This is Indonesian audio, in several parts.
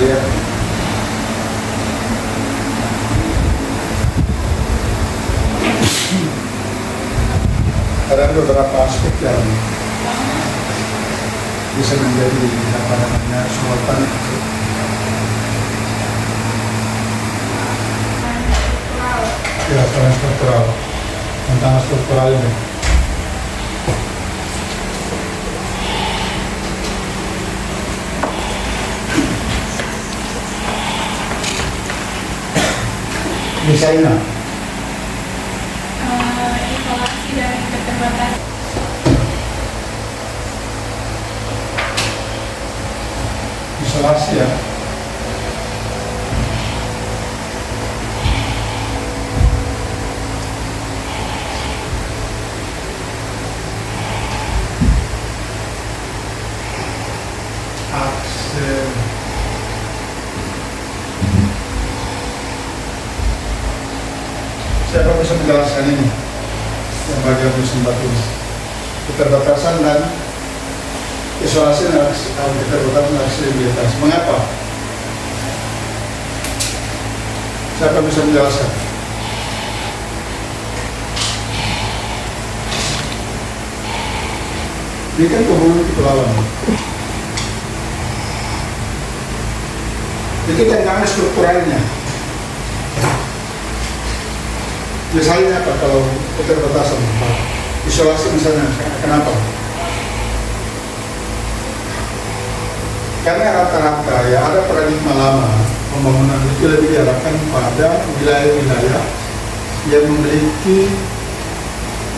lihat. Ada beberapa aspek yang bisa menjadi apa namanya sorotan. Ya, struktural. Tentang struktural ini. Misalnya, isolasi dan keterbatasan. Isolasi ya. Siapa bisa menjelaskan ini? Yang bagian musim batu ini. Keterbatasan dan isolasi dan keterbatasan dan aksesibilitas. Mengapa? Siapa bisa menjelaskan? Ini kan hubungan kepulauan. Itu tantangan strukturalnya. Misalnya apa kalau keterbatasan, isolasi misalnya, kenapa? Karena rata-rata ya ada paradigma lama pembangunan itu lebih diarahkan pada wilayah-wilayah yang memiliki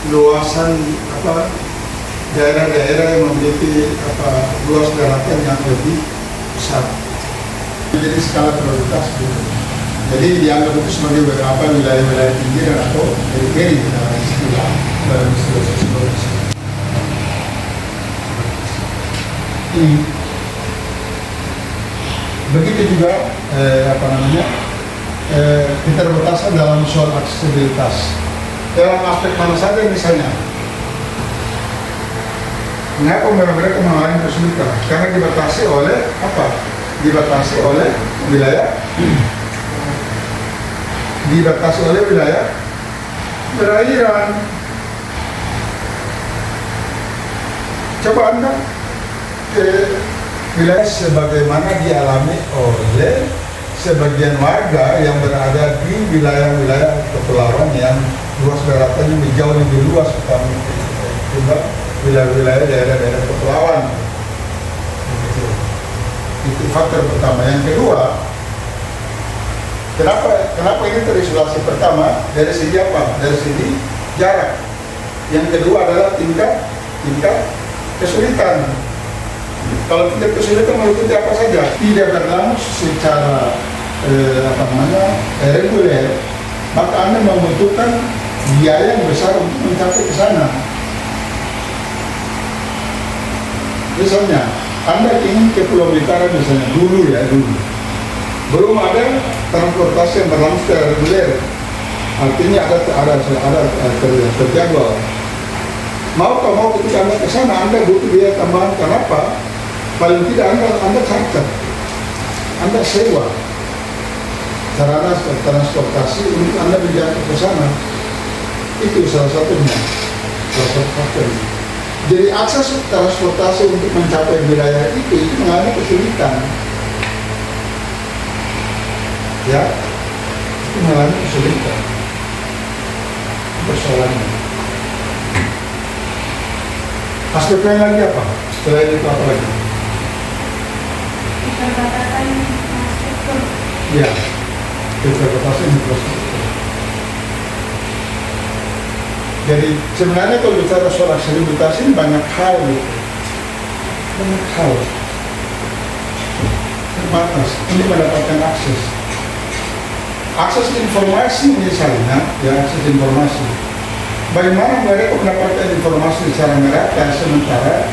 luasan daerah-daerah yang memiliki luas daratan yang lebih besar. Jadi skala prioritas gitu. Jadi dianggap itu sebagai beberapa wilayah-wilayah pinggiran atau periferi dalam istilah sosiologis. Begitu juga keterbatasan dalam soal aksesibilitas. Dalam aspek mana saja misalnya. Mengapa mereka mengalami kesulitan? Karena dibatasi oleh apa? Dibatasi oleh wilayah perairan. Coba Anda ke wilayah sebagaimana dialami oleh sebagian warga yang berada di wilayah-wilayah kepulauan yang luas daratannya jauh lebih luas ketimbang wilayah-wilayah daerah-daerah kepulauan. Itu faktor pertama. Yang kedua, Kenapa ini terisolasi? Pertama, dari segi apa? Dari segi jarak. Yang kedua adalah tingkat kesulitan. Kalau tingkat kesulitan meliputi apa saja? Tidak berlangsung secara reguler, maka Anda membutuhkan biaya yang besar untuk mencapai ke sana. Misalnya, Anda ingin ke Pulau Bintara misalnya, dulu. Belum ada transportasi yang berlangsung secara reguler, artinya ada terjadwal. Mau ketika Anda ke sana, Anda butuh biaya tambahan. Kenapa? Paling tidak Anda charter, Anda sewa sarana transportasi untuk Anda menjangkau ke sana. Itu salah satunya, salah satu faktor. Jadi akses transportasi untuk mencapai wilayah itu mengalami kesulitan. Ya, itu mengalami kesulitan. Persoalannya. Aspek lain lagi apa? Selain itu apa lagi? Keterbatasan infrastruktur. Ya, keterbatasan infrastruktur. Jadi sebenarnya kalau bicara soal aksesibilitas ini banyak hal. Terbatas untuk mendapatkan akses informasi misalnya, akses informasi. Bagaimana mereka mendapatkan informasi secara merata sementara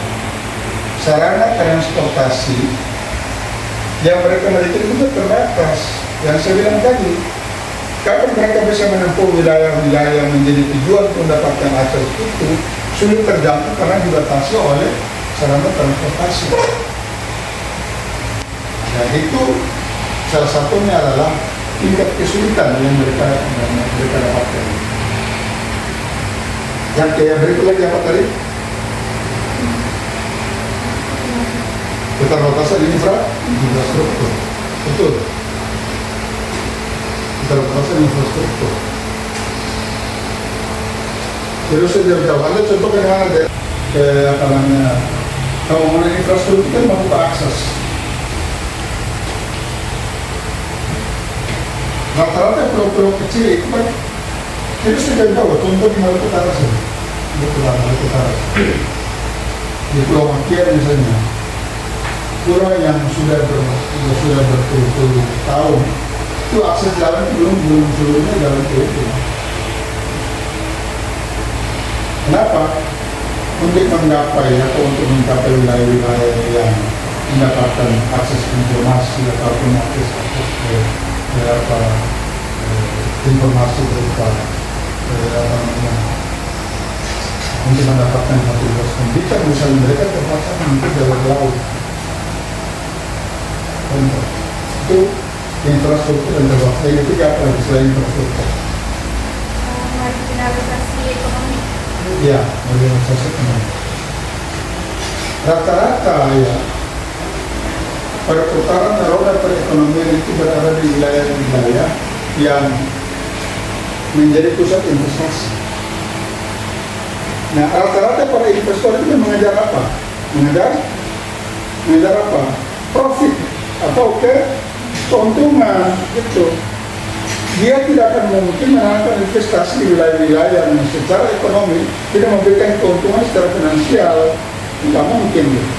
sarana transportasi yang mereka miliki itu terbatas. Yang saya bilang tadi, kapan mereka bisa menempuh wilayah-wilayah yang menjadi tujuan untuk mendapatkan akses itu sulit terjangkau karena dibatasi oleh sarana transportasi. Dan itu salah satunya adalah tingkat kesulitan yang mereka dapatkan. Yang kayak berikut lagi apa tadi? Keterbatasan infrastruktur. Betul. Keterbatasan infrastruktur. Terus saja jauh. Anda contohkan mana deh? Apa namanya? Kalau mengenai infrastruktur kan membuka akses. Rata-rata pulau-pulau kecil itu kan itu sudah jauh. Contoh di Maluku Utara sih. Maluku Utara. Di Pulau Makian misalnya. Pulau yang sudah berpuluh-puluh tahun itu akses jalan belum seluruhnya jalan itu. Kenapa? Untuk menggapai atau untuk mencapai wilayah-wilayah yang mendapatkan akses informasi ataupun akses informasi berupa untuk mendapatkan fasilitas pendidikan, misalnya mereka terpaksa menempuh jalur laut. Itu infrastruktur dan terpaksa itu apa lagi selain infrastruktur? Marginalisasi ekonomi. Ya, marginalisasi ekonomi. Rata-rata ya perputaran roda perekonomian itu berada di wilayah-wilayah yang menjadi pusat investasi. Nah, rata-rata para investor itu mengejar apa? Mengejar apa? Profit atau keuntungan gitu. Dia tidak akan mungkin melakukan investasi di wilayah-wilayah yang secara ekonomi tidak memberikan keuntungan secara finansial. Tidak mungkin gitu.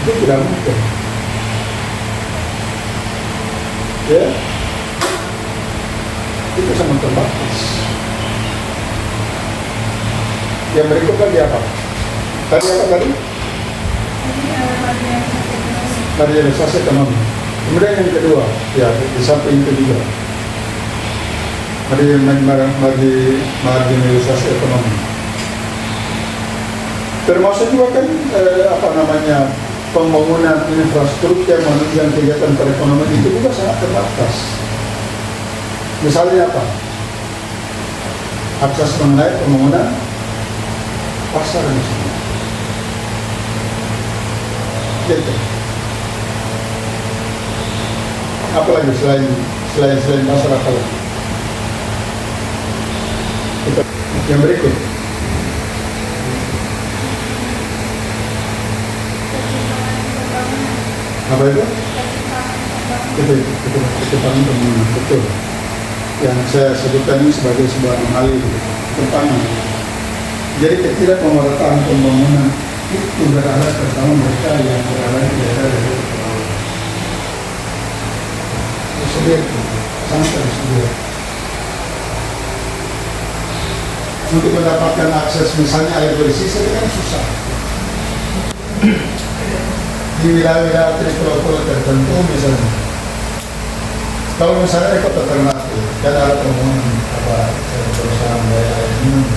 Itu tidak mungkin. Ya, itu sangat terbatas. Yang berikut lagi apa? Tadi apa tadi? Marginalisasi ekonomi. Kemudian yang kedua, ya di samping itu juga marginalisasi ekonomi. Termasuk juga kan pembangunan infrastruktur yang menunjang kegiatan perekonomian itu juga sangat terbatas. Misalnya apa? Akses mengenai pembangunan pasar misalnya. Gitu. Apalagi selain pasar apa lagi? Yang berikut. Apa itu? Ketimpangan pembangunan, betul. Yang saya sebutkan ini sebagai sebuah anomali ketimpangan. Jadi ketidakpemerataan pembangunan itu berada terutama mereka yang berada di daerah-daerah terpencil. Tersedia, sangat tersedia. Untuk mendapatkan akses misalnya air bersih saja kan susah. Di wilayah-wilayah pulau-pulau tertentu misalnya. Kalau misalnya kota Ternate dan ada pembangunan perusahaan air minum.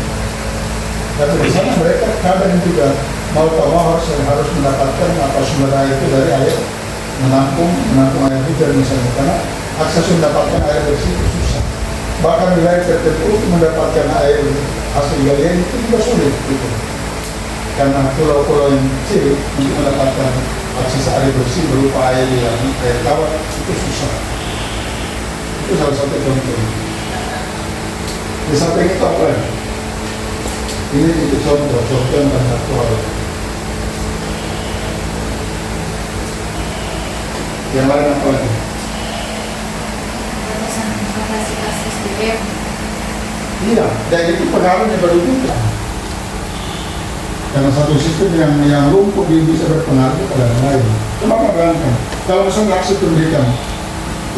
Tapi di sana mereka kadang juga mau tak mau harus mendapatkan sumber air itu dari air menampung air hujan misalnya, karena akses mendapatkan air bersih itu susah. Bahkan wilayah tertentu untuk mendapatkan air hasil galian itu juga sulit gitu. Karena pulau-pulau yang kecil untuk mendapatkan akses air bersih berupa air tawar itu susah. Itu salah satu contoh. Di samping itu apa ya? Ini itu contoh yang sangat aktual. Yang lain apa lagi? Iya, dan itu pengaruhnya berubah. Karena satu sistem yang lumpuh dia bisa berpengaruh pada yang lain. Kenapa bayangkan? Kalau misalnya akses pendidikan,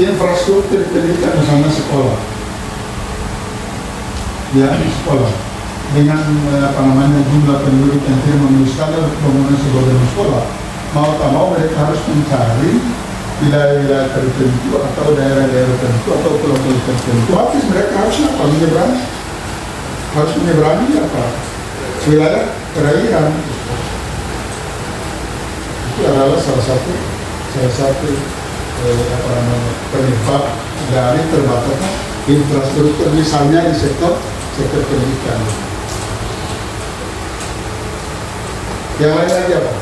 infrastruktur pendidikan misalnya sekolah, ya sekolah dengan jumlah penduduk yang tidak memenuhi standar pembangunan sebuah sekolah, mau tak mau mereka harus mencari wilayah-wilayah tertentu atau daerah-daerah tertentu atau pulau-pulau tertentu. Habis mereka harus menyeberangi wilayah perairan. Itu adalah salah satu salah satu penyebab dari terbatasnya infrastruktur, misalnya di sektor pendidikan. Yang lain lagi apa?